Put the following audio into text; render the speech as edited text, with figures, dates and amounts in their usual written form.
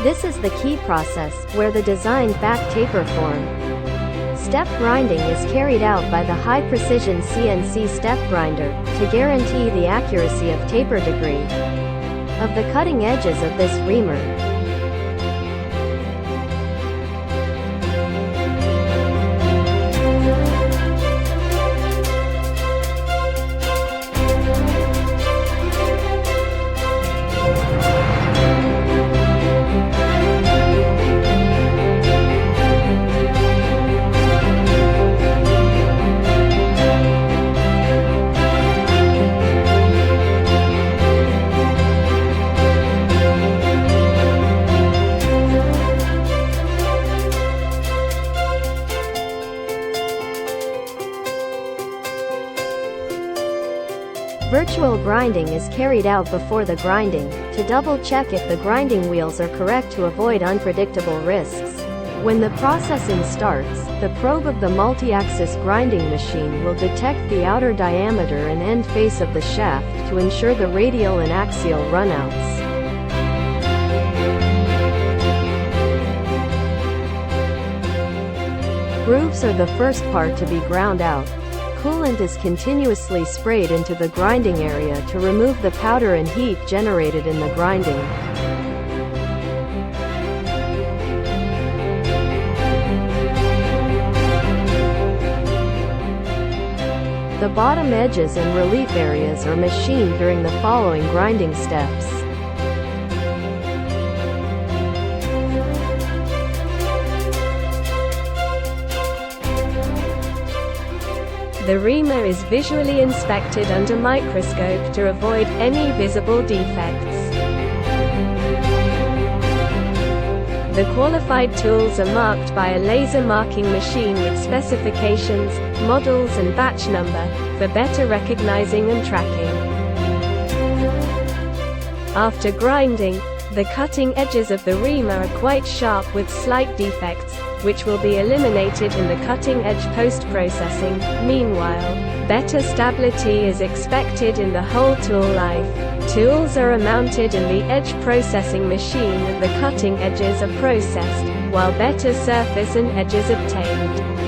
This is the key process, where the designed back taper form. Step grinding is carried out by the high-precision CNC step grinder, to guarantee the accuracy of taper degree of the cutting edges of this reamer. Virtual grinding is carried out before the grinding, to double-check if the grinding wheels are correct to avoid unpredictable risks. When the processing starts, the probe of the multi-axis grinding machine will detect the outer diameter and end face of the shaft to ensure the radial and axial runouts. Grooves are the first part to be ground out. Coolant is continuously sprayed into the grinding area to remove the powder and heat generated in the grinding. The bottom edges and relief areas are machined during the following grinding steps. The reamer is visually inspected under microscope to avoid any visible defects. The qualified tools are marked by a laser marking machine with specifications, models and batch number, for better recognizing and tracking. After grinding, the cutting edges of the reamer are quite sharp with slight defects, which will be eliminated in the cutting edge post-processing. Meanwhile, better stability is expected in the whole tool life. Tools are mounted in the edge processing machine and the cutting edges are processed, while better surface and edges obtained.